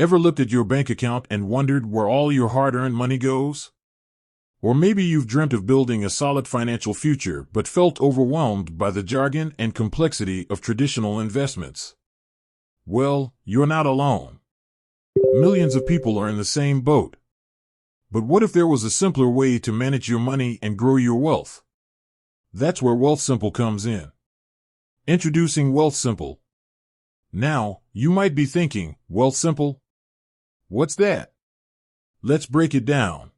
Ever looked at your bank account and wondered where all your hard-earned money goes? Or maybe you've dreamt of building a solid financial future but felt overwhelmed by the jargon and complexity of traditional investments. Well, you're not alone. Millions of people are in the same boat. But what if there was a simpler way to manage your money and grow your wealth? That's where Wealthsimple comes in. Introducing Wealthsimple. Now, you might be thinking, Wealthsimple? What's that? Let's break it down.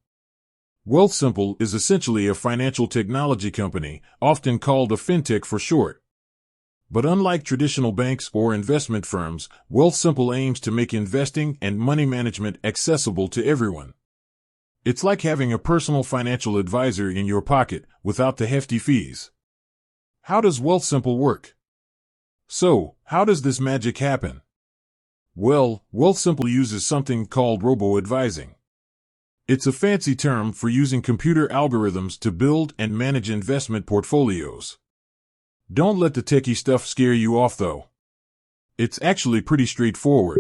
Wealthsimple is essentially a financial technology company, often called a fintech for short. But unlike traditional banks or investment firms, Wealthsimple aims to make investing and money management accessible to everyone. It's like having a personal financial advisor in your pocket without the hefty fees. How does Wealthsimple work? So, how does this magic happen? Well, Wealthsimple uses something called robo-advising. It's a fancy term for using computer algorithms to build and manage investment portfolios. Don't let the techie stuff scare you off, though. It's actually pretty straightforward.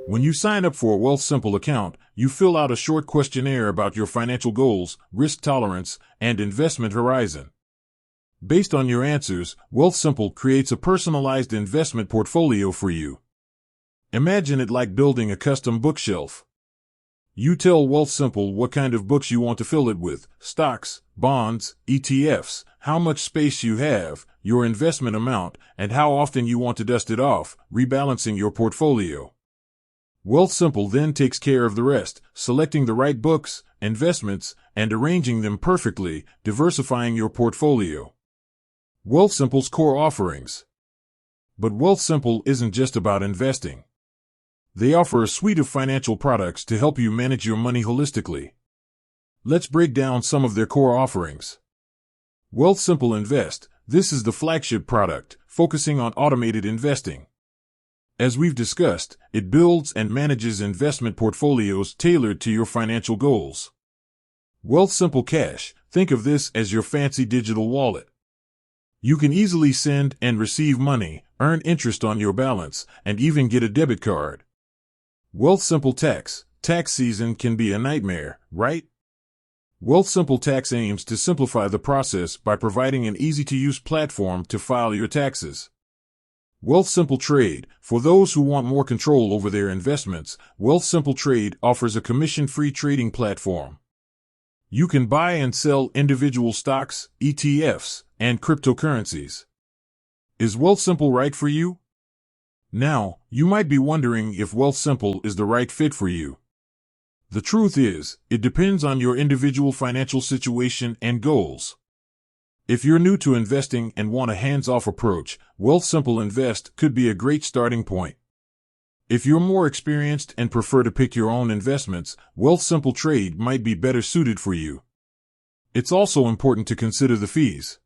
When you sign up for a Wealthsimple account, you fill out a short questionnaire about your financial goals, risk tolerance, and investment horizon. Based on your answers, Wealthsimple creates a personalized investment portfolio for you. Imagine it like building a custom bookshelf. You tell Wealthsimple what kind of books you want to fill it with: stocks, bonds, ETFs, how much space you have, your investment amount, and how often you want to dust it off, rebalancing your portfolio. Wealthsimple then takes care of the rest, selecting the right books, investments, and arranging them perfectly, diversifying your portfolio. Wealthsimple's core offerings. But Wealthsimple isn't just about investing. They offer a suite of financial products to help you manage your money holistically. Let's break down some of their core offerings. Wealthsimple Invest. This is the flagship product, focusing on automated investing. As we've discussed, it builds and manages investment portfolios tailored to your financial goals. Wealthsimple Cash. Think of this as your fancy digital wallet. You can easily send and receive money, earn interest on your balance, and even get a debit card. Wealthsimple Tax. Tax season can be a nightmare, right? Wealthsimple Tax aims to simplify the process by providing an easy-to-use platform to file your taxes. Wealthsimple Trade. For those who want more control over their investments, Wealthsimple Trade offers a commission-free trading platform. You can buy and sell individual stocks, ETFs, and cryptocurrencies. Is Wealthsimple right for you? Now, you might be wondering if Wealthsimple is the right fit for you. The truth is, it depends on your individual financial situation and goals. If you're new to investing and want a hands-off approach, Wealthsimple Invest could be a great starting point. If you're more experienced and prefer to pick your own investments, Wealthsimple Trade might be better suited for you. It's also important to consider the fees.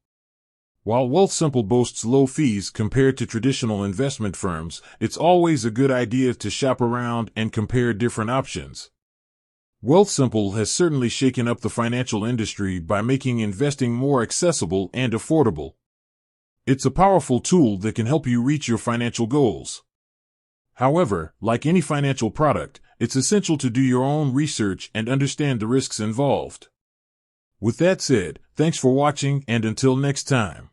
While Wealthsimple boasts low fees compared to traditional investment firms, it's always a good idea to shop around and compare different options. Wealthsimple has certainly shaken up the financial industry by making investing more accessible and affordable. It's a powerful tool that can help you reach your financial goals. However, like any financial product, it's essential to do your own research and understand the risks involved. With that said, thanks for watching, and until next time.